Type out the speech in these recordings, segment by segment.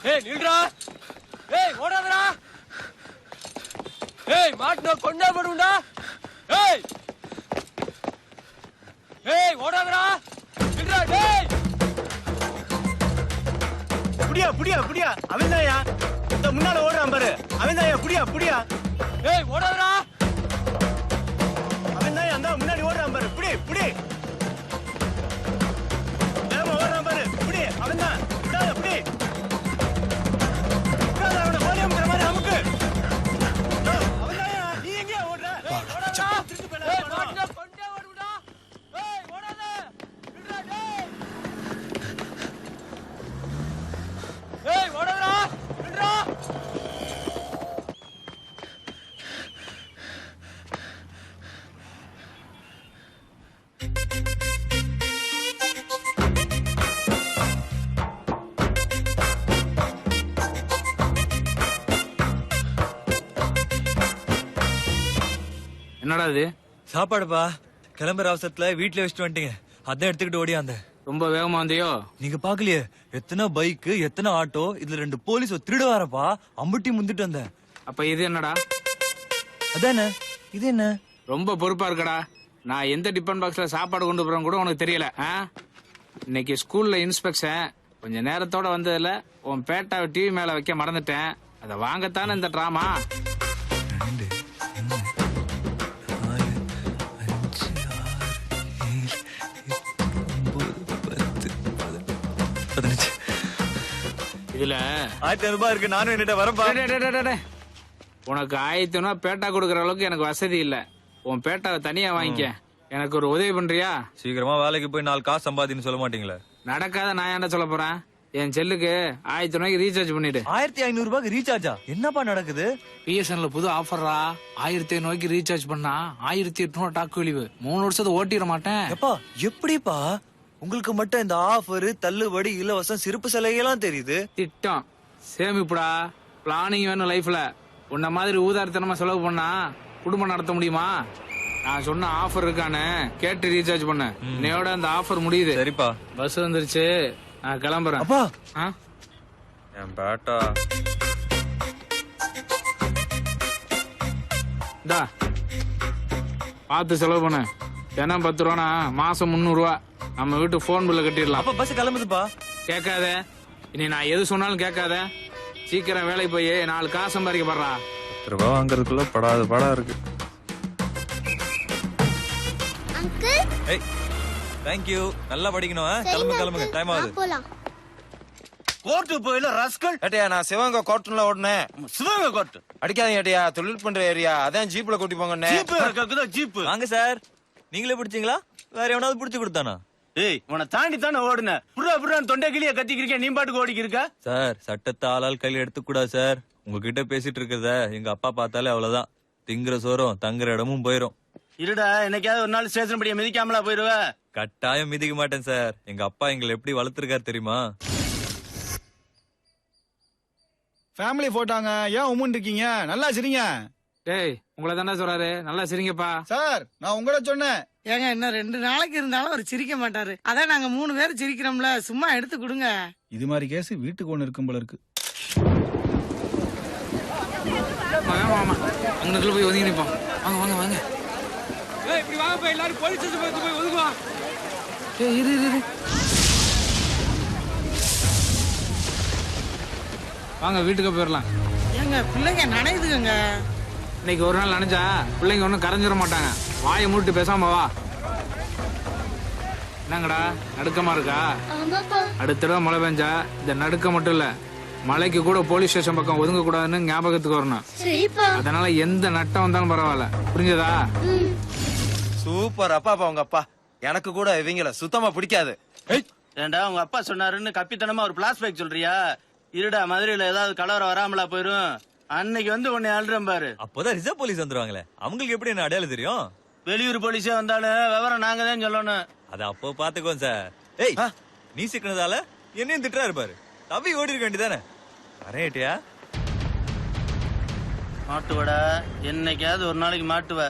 ஏய் நில்றா. ஏய் ஓடாதடா. ஏய் மாட்டுன கொண்டா போடுடா. ஏய் ஏய் ஓடாதடா. நில்றா டேய். புடியா புடியா புடியா அவன்தாயா இந்த முன்னால ஓடுறான் பாரு அவன்தாயா புடியா புடியா. ஏய் ஓடாதடா. அவன்தாயா அந்த முன்னாடி ஓடுறான் பாரு புடி புடி. வேகமா ஓடுறான் பாரு புடி அவன்தான் விடாத புடி. விடாத அவனை போலியம்ங்கிற மாதிரி நமக்கு. அவன்தாயா நீ எங்கேயா ஓடுற? ஓடாதடா. ஏய் மாட்டுன கொண்டா போடுடா. ஏய் ஓடாத. நில்றா டேய். ஏய் ஓடாதடா. நில்றா. என்னடா இது? சாப்பாடுப்பா. கிளம்புற அவசரத்துல வீட்டுல வச்சுட்டு வந்துட்டீங்க. அதான் எடுத்துக்கிட்டு ஓடியாந்த. ரொம்ப வேகமா வந்தியோ? நீங்க பாக்கலையே எத்தனை பைக்கு எத்தனை ஆட்டோ, இதுல 2 போலீஸ் திருட வரப்பா. அம்புட்டி முந்திட்டு வந்தேன். அப்ப இது என்னடா? அதானே இது என்ன? ரொம்ப பொறுப்பா இருக்கடா. நான் எந்த டிபன் பாக்ஸ்ல சாப்பாடு கொண்டு போறேன் கூட உனக்கு தெரியல. இன்னைக்கு ஸ்கூல்ல இன்ஸ்பெக்ஷன். கொஞ்ச நேரத்தோட வந்ததுல உன் பேட்டாவை டிவி மேல வைக்க மறந்துட்டேன். அதை வாங்கத்தானே இந்த டிராமா. 2, 3, 4, 5, 6, 7, 8, 9, 10, 11, 15. இதுல 1500 ரூபாய் இருக்கு. நானும் என்னட்ட வரப்பா. உனக்கு 1500 பேட்டா கொடுக்கற அளவுக்கு எனக்கு வசதி இல்ல. உன் பேட்டாவை தனியா வாங்கிக்க. எனக்கு ஒரு உதவி பண்றியா? சீக்கிரமா வேலைக்கு போய் 4 காசு சம்பாதின்னு சொல்ல மாட்டீங்களா? நடக்காத நான் என்ன சொல்ல போறேன். என் செல்லுக்கு 1000 ரூபாய்க்கு ரீசார்ஜ் பண்ணிடு. 1500 ரூபாய்க்கு ரீசார்ஜா? என்னப்பா நடக்குது? பிஎஸ்என்ல புது ஆஃபரா. 1500 ரூபாய்க்கு ரீசார்ஜ் பண்ணா 1800 டாக்கு வெளிவு. 3 வருஷத்தை ஓட்டிட மாட்டேன். எப்பா எப்படிப்பா உங்களுக்கு மட்டும் இந்த ஆஃபர், தள்ளுபடி, இலவசம், சிறப்பு சலுகைலாம் தெரியுது? திட்டம் சேமிப்புடா. பிளானிங் வேணும் லைஃப்ல. உன்ன மாதிரி ஊதாரித்தனமா செலவு பண்ணா குடும்பம் நடத்த முடியுமா? நான் சொன்ன ஆஃபர் இருக்கானே கேட்டு ரீசார்ஜ் பண்ண. இன்னையோட அந்த ஆஃபர் முடியுது. சரிப்பா. பஸ் வந்துருச்சு. நான் கிளம்புறேன். அப்பா ஆ? என் பேட்டா. இந்தா பார்த்து செலவு பண்ண. தினம் 10 ரூபானா மாசம் 300 ரூபா. நம்ம வீட்டு போன் பில்ல கட்டிடலாம். அப்பா பஸ் கிளம்புதுப்பா. கேட்காத. இனி நான் எது சொன்னாலும் கேட்காத. சீக்கிரம் வேலைக்கு போய் 4 காசு சம்பாதிக்க போடுறா. 10 ரூபாய் வாங்குறதுக்குள்ள படாத பாடா இருக்கு. அங்கிள் ஏய் தேங்க் யூ. நல்லா படிக்கணும். கிளம்புங்க டைம் ஆகுது. போலாம். கோர்ட்டு போயில ரஸ்கல். ஏட்டியா நான் சிவகங்கை கோர்ட்டுல ஓடுனேன். சிவகங்கை கோர்ட்டு அடிக்காதீங்க ஏட்டியா, தொழில் பண்ற ஏரியா. அதான் ஜீப்ல கூட்டி போங்கண்ணே. Jeep jeep. வாங்க சார். நீங்களே பிடிச்சீங்களா வேற எவனாவது பிடிச்சு கொடுத்தானா? ஏய் உன்னை தாண்டி தானே ஓடுன. புறா புறான்னு தொண்டை கிளிய கத்திக்கிருக்க. நீ பாட்டுக்கு ஓடிக்கி இருக்க. சார் சட்டத்தை ஆளால் கையில் எடுத்துக்கூடாது சார். உங்ககிட்ட பேசிட்டு இருக்கிறத எங்க அப்பா பார்த்தாலே அவ்வளவுதான். திங்குற சோறும் தங்குற இடமும் போயிரும். இருடா என்னைக்காவது ஒரு நாள் ஸ்டேஷன் படிய மிதிக்காமலா போயிருவ. கட்டாயம் மிதிக்க மாட்டேன் சார். எங்க அப்பா எங்களை எப்படி வளர்த்திருக்காரு தெரியுமா? ஃபேமிலி போட்டாங்க. ஏன் உம்முன்னு இருக்கீங்க? நல்லா சிரிங்க. டேய் உங்களை தானே சொல்றாரு. நல்லா சிரிங்கப்பா. சார் நான் உங்கள சொன்னேன். ஏங்க இன்னும் 2 நாளைக்கு இருந்தாலும் அவர் சிரிக்க மாட்டாரு. அதான் நாங்க 3 பேர் சிரிக்கிறோம்ல. சும்மா எடுத்து கொடுங்க. இது மாதிரி கேஸ் வீட்டுக்கு ஒண்ணு இருக்கும் போல இருக்கு. ஆமா அங்கனுக்குள்ள போய் ஒதுங்கி நிப்போம். வாங்க வாங்க வாங்க. இப்படி வாங்க போய் எல்லாரும் போலீஸ் ஸ்டேஷன் போய் ஒதுங்குவாங்க. ஏய் இரு. வாங்க வீட்டுக்கு போயிடலாம். ஏங்க பிள்ளைங்க நனையுதுங்க. இன்னைக்கு ஒரு நாள் நினைச்சா பிள்ளைங்க ஒன்றும் கரைஞ்சிட மாட்டாங்க. வாயை மூட்டு பேசாம வா. என்னங்கடா நடுக்கமா இருக்கா? ஆமாப்பா. அடுத்த தடவை மழை பெஞ்சா இந்த நடுக்க மட்டும் இல்ல, மலைக்கு கூட போலீஸ் ஸ்டேஷன் பக்கம் ஒதுங்க கூடாதுன்னு ஞாபகத்துக்கு வரணும். சரிப்பா. அதனால எந்த நட்டம் வந்தாலும் பரவாயில்ல. புரிஞ்சதா? சூப்பர் அப்பா உங்க அப்பா. எனக்கு கூட இவங்கள சுத்தமா பிடிக்காது. ஏண்டா உங்க அப்பா சொன்னாருன்னு கப்பித்தனமா ஒரு பிளாஸ்பேக் சொல்றியா? இருடா மதுரையில ஏதாவது கலவரம் வராமலா போயிரும். அன்னைக்கு வந்து உன்னை அழுறேன் பாரு. அப்போதான் ரிசர்வ் போலீஸ் வந்துருவாங்களே. அவங்களுக்கு எப்படி என்ன அடையாளம் தெரியும்? வெளியூர் போலீஸே வந்தாலும் விவரம் நாங்க தான் சொல்லணும். அது அப்போ பாத்துக்கோ சார். ஏய் நீ சிக்கினதால என்னையும் திட்டா இருப்பாரு. தப்பி ஓடி இருக்க வேண்டியதானே. அரேட்டியா மாட்டுவடா. என்னைக்காவது ஒரு நாளைக்கு மாட்டுவ.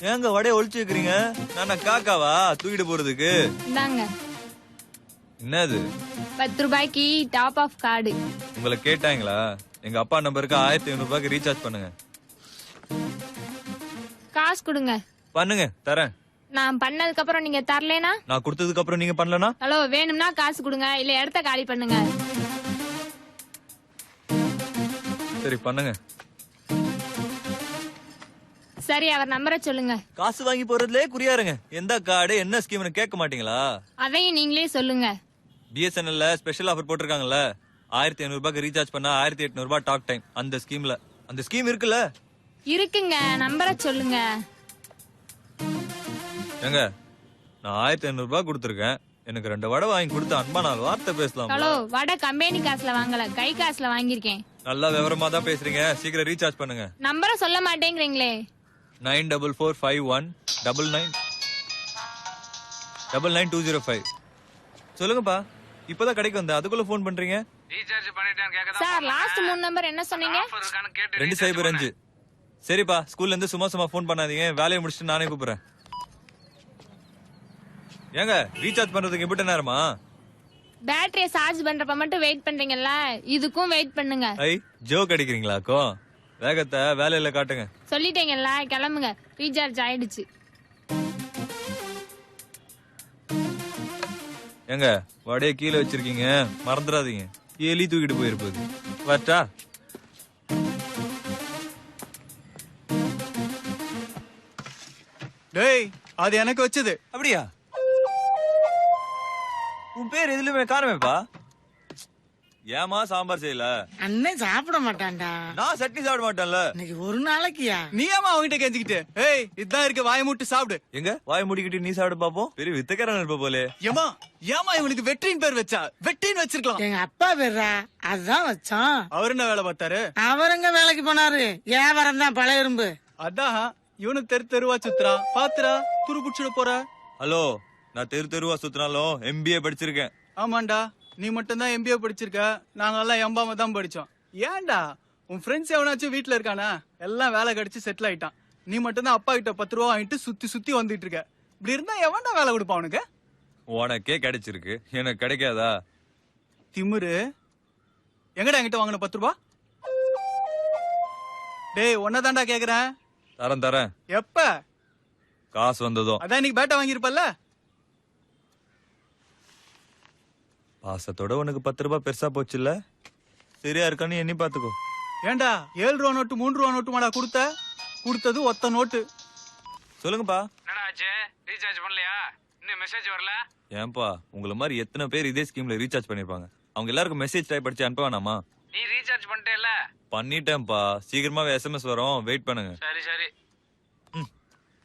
ஏங்க வடைய ஒளிச்சு வைக்கிறீங்க? நான் காக்காவா தூக்கிட்டு போறதுக்கு? இந்தாங்க என்னது 10 ரூபாய்க்கு டாப் ஆஃப் கார்டு. உங்களை கேட்டாங்களா? எங்க அப்பா நம்பருக்கு 1500 ரூபாய்க்கு ரீசார்ஜ் பண்ணுங்க. காசு கொடுங்க. பண்ணுங்க, தரேன். நான் பண்ணதுக்கு அப்புறம் நீங்க தரலனா? நான் கொடுத்ததுக்கு அப்புறம் நீங்க பண்ணலனா? ஹலோ, வேணும்னா காசு கொடுங்க, இல்ல இடத்த காலி பண்ணுங்க. சரி பண்ணுங்க. சரி, அவர் நம்பரை சொல்லுங்க. காசு வாங்கி போறதுலயே குறியாருங்க. எந்த கார்டு என்ன ஸ்கீம்னு கேட்க மாட்டீங்களா? அதையும் நீங்களே சொல்லுங்க. பிஎஸ்என்எல்ல ஸ்பெஷல் ஆஃபர் போட்டிருக்காங்கல்ல, 1500 ரூபாய்க்கு ரீசார்ஜ் பண்ணா 1800 ரூபாய் டாக் டைம். அந்த ஸ்கீம்ல அந்த ஸ்கீம் இருக்குல்ல? இருக்குங்க, நம்பரை சொல்லுங்க. ஏங்க, நான் 1500 ரூபாய் கொடுத்துருக்கேன். எனக்கு 2 வடை வாங்கி கொடுத்து அன்பா 4 வார்த்தை பேசலாம். ஹலோ, வடை கம்பெனி காசுல வாங்கல, கை காசுல வாங்கிருக்கேன். நல்லா விவரமா தான் பேசுறீங்க. சீக்கிரம் ரீசார்ஜ் பண்ணுங்க. நம்பரை சொல்ல மாட்டேங்கிறீங்களே. 9445199925. சொல்லுங்கப்பா. இப்பதான் கடைக்கு வந்தேன், அதுக்குள்ள போன் பண்றீங்க? ரீசார்ஜ் பண்ணிட்டேன்னு கேட்க சார், லாஸ்ட் 3 நம்பர் என்ன சொன்னீங்க? 205. சரிப்பா, ஸ்கூல்ல இருந்து சும்மா போன் பண்ணாதீங்க. வேலையை முடிச்சுட்டு நானே கூப்பிடுறேன். ஏங்க, ரீசார்ஜ் பண்றதுக்கு எப்படி நேரமா? பேட்டரிய சார்ஜ் பண்றப்ப மட்டும் வெயிட் பண்றீங்கல்ல, இதுக்கும் வெயிட் பண்ணுங்க. ஐ, ஜோக் அடிக்கிறீங்களாக்கோ? வேகத்தை வேலையில காட்டுங்க. சொல்லிட்டீங்கல்ல, கிளம்புங்க. ரீசார்ஜ் ஆயிடுச்சு. ஏங்க, வடைய கீழே வச்சிருக்கீங்க, மறந்துடாதீங்க. எலி தூக்கிட்டு போயிருப்பது. வரட்டா? டேய், அது எனக்கு வச்சது. அப்படியா? உன் பேர் எதுலயுமே காணமேப்பா. ஏமா சாம்பார் செய்யல? அண்ணன் சாப்பிட மாட்டான்டா. நான் சட்னி சாப்பிட மாட்டேன்ல. இன்னைக்கு ஒரு நாளைக்குயா? நீ ஏமா அவங்கிட்ட கெஞ்சிக்கிட்டு? ஏய், இதான் இருக்கு, வாயை மூட்டு சாப்பிடு. எங்க வாய் மூடிக்கிட்டு நீ சாப்பிட பாப்போம். பெரிய வித்தக்காரன் இருப்ப போலே. ஏமா ஏமா இவனுக்கு வெற்றின் பேர் வச்சா? வெற்றின்னு வச்சிருக்கலாம். எங்க அப்பா பேர்ரா, அதுதான் வச்சான். அவர் என்ன வேலை பார்த்தாரு? அவருங்க வேலைக்கு போனாரு. வியாபாரம் தான், பழைய இரும்பு. அதான் இவனு தெருவா சுத்துறான். பாத்துரா, துரு புடிச்சிட போற. ஹலோ, நான் தெருவா சுத்தினாலும் MBA படிச்சிருக்கேன். ஆமாண்டா, நீ மட்டும் தான் MBA படிச்சிருக்க. நாங்க எல்லாம் எம்பாம தான் படிச்சோம். ஏன்டா, உன் ஃப்ரெண்ட்ஸ் எவனாச்சும் வீட்டுல இருக்கானா? எல்லாம் வேலை கிடைச்சு செட்டில் ஆயிட்டான். நீ மட்டும் தான் அப்பா கிட்ட 10 ரூபா வாங்கிட்டு சுத்தி வந்துட்டு இருக்க. இப்படி இருந்தா எவன்டா வேலை கொடுப்பான் உனக்கு? உனக்கே கிடைச்சிருக்கு, எனக்கு கிடைக்காதா? திமிரு. எங்கடா என்கிட்ட வாங்கின 10 ரூபா? டேய், ஒன்னதான்டா கேக்குறேன். தரேன். எப்ப? காசு வந்ததும். அதான் இன்னைக்கு பேட்டா வாங்கிருப்பல்ல? பாசத்தோட உனக்கு 10 ரூபாய் பெருசா போச்சு இல்ல? சரியா இருக்கான்னு எண்ணி பாத்துக்கோ. ஏண்டா, 7 ரூபா நோட்டு 3 ரூபா நோட்டு மாடா கொடுத்தது ஒத்த நோட்டு. சொல்லுங்கப்பா. என்னடா ஆச்சு? ரீசார்ஜ் பண்ணலையா? இன்னும் மெசேஜ் வரல? ஏன்பா, உங்களை மாதிரி எத்தனை பேர் இதே ஸ்கீம்ல ரீசார்ஜ் பண்ணிருப்பாங்க. அவங்க எல்லாருக்கும் மெசேஜ் டைப் அடிச்சு அனுப்ப வேணாமா? நீ ரீசார்ஜ் பண்ணிட்டேல? பண்ணிட்டேன்ப்பா. சீக்கிரமாவே SMS வரும், வெயிட் பண்ணுங்க. சரி.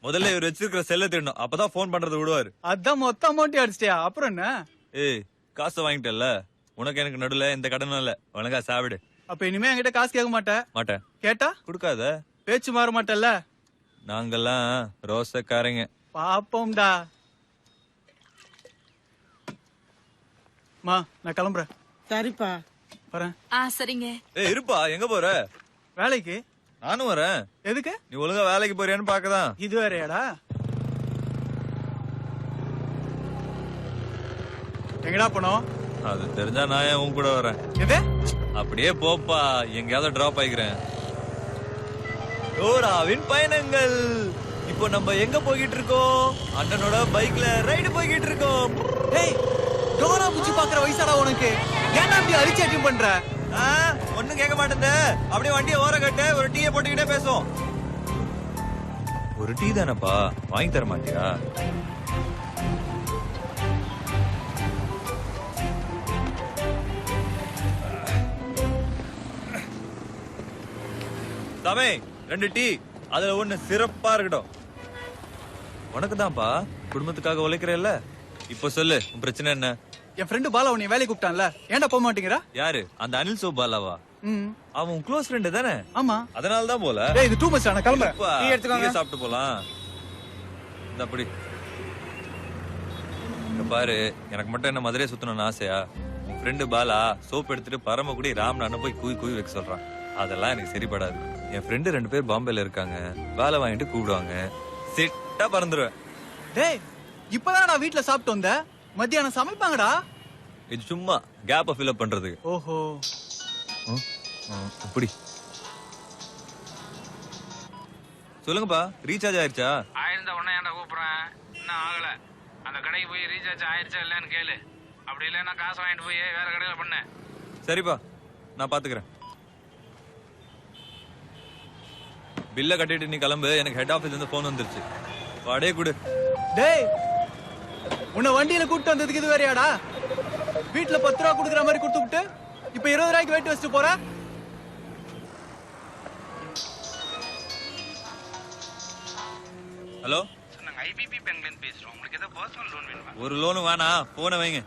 முதல்ல இவர் வச்சிருக்கிற செல்ல தேடணும், அப்பதான் போன் பண்றது விடுவாரு. அதான் மொத்த அமௌண்ட் அடிச்சிட்டியா? அப்புறம் என்ன? ஏய், காசை வாங்கிட்டல, உனக்கு எனக்கு நடுல எந்த கடனும் இல்ல. ஒழுங்கா சாப்பிடு. அப்ப இனிமே என்கிட்ட காசு கேட்க மாட்டேன். கேட்டா குடுக்காத. பேச்சு மாற மாட்டல்ல? நாங்கெல்லாம் ரோசக்காரங்க. பாப்போம்டா. மா, நான் கிளம்புறேன். சரிப்பா. வரேன். சரிங்க. ஏய், இருப்பா. எங்க போற? வேலைக்கு. நானும் வரேன். எதுக்கு? நீ ஒழுங்கா வேலைக்கு போறியான்னு பாக்கதான். இது வேறயாடா? எங்கடா போனோம்? அது தெரிஞ்சா நான் ஏன் உன் கூட வரேன்? எது? அப்படியே போப்பா, எங்கயாவது டிராப் ஆயிக்கிறேன். டோராவின் பயணங்கள். இப்போ நம்ம எங்க போய்கிட்டு இருக்கோம்? அண்ணனோட பைக்ல ரைடு போய்கிட்டு இருக்கோம். டேய், டோரா புச்சி பாக்குற வயசாடா உனக்கு? ஏன்டா இப்படி அரிச்சாட்டியும் பண்ற? ஒண்ணும் கேட்க மாட்டேன். அப்படியே வண்டியை ஓர கட்டு, ஒரு டீயை போட்டுக்கிட்டே பேசுவோம். ஒரு டீ தானப்பா, வாங்கி தர மாட்டியா? சாமி, 2 டீ. அதுல ஒண்ணு சிறப்பா இருக்கட்டும். உனக்கு தான்ப்பா, குடும்பத்துக்காக உழைக்கிறேல்ல. இப்போ சொல்லு, உன் பிரச்சனை என்ன? என் ஃப்ரெண்டு பாலா உன்னை வேலைக்கு கூப்பிட்டான்ல, ஏன்டா போக மாட்டேங்கிறா? யாரு? அந்த அனில் சோபாலாவா? அவன் க்ளோஸ் ஃப்ரெண்ட் தானே? ஆமா. அதனாலதான் போல. டேய், இது டூ மச். நான் கிளம்புறேன். டீ எடுத்துக்கோங்க, சாப்பிட்டு போலாம். இந்த அப்படி இங்க பாரு, எனக்கு மட்டும் என்ன மதுரை சுத்தணும்னு ஆசையா? உன் ஃப்ரெண்டு பாலா சோப் எடுத்துட்டு பரமக்குடி ராம்நாடு போய் கூவி வைக்க சொல்றான். அதெல்லாம் எனக்கு சரிப்படாது. என் ஃப்ரெண்டு 2 பேர் பாம்பேல இருக்காங்க, வேலை வாங்கிட்டு கூப்பிடுவாங்க. சிட்டா பறந்துருவேன். டேய் இப்பதான் நான் வீட்ல சாப்பிட்டு வந்தேன். மத்தியானம் சமைப்பாங்கடா. இது சும்மா கேப்ப ஃபில் அப் பண்றதுக்கு. ஓஹோ. இப்படி சொல்லுங்கப்பா, ரீசார்ஜ் ஆயிருச்சா? ஆயிருந்தா உடனே ஏன்டா கூப்பிடுறேன்? இன்னும் ஆகல. அந்த கடைக்கு போய் ரீசார்ஜ் ஆயிருச்சா இல்லன்னு கேளு. அப்படி இல்லைன்னா காசு வாங்கிட்டு போய் வேற கடையில பண்ணு. சரிப்பா, நான் பாத்துக்கிறேன். பில்ல கட்டிட்டு நீ கிளம்பு. எனக்கு ஹெட் ஆபீஸ்ல இருந்து போன் வந்துருச்சு. வாடே குடு. டேய் உன்னை வண்டியில கூட்டு வந்ததுக்கு இது வேறையாடா? வீட்டுல 10 ரூபா குடுக்குற மாதிரி கொடுத்துட்டு இப்ப 20 ரூபாய்க்கு வெயிட் வச்சுட்டு போற. ஹலோ, நாங்க ஐபிபி பேங்க்ல இருந்து பேசுறோம். உங்களுக்கு ஏதாவது பர்சனல் லோன் வேணுமா? ஒரு லோனும் வேணாம், போன வைங்க.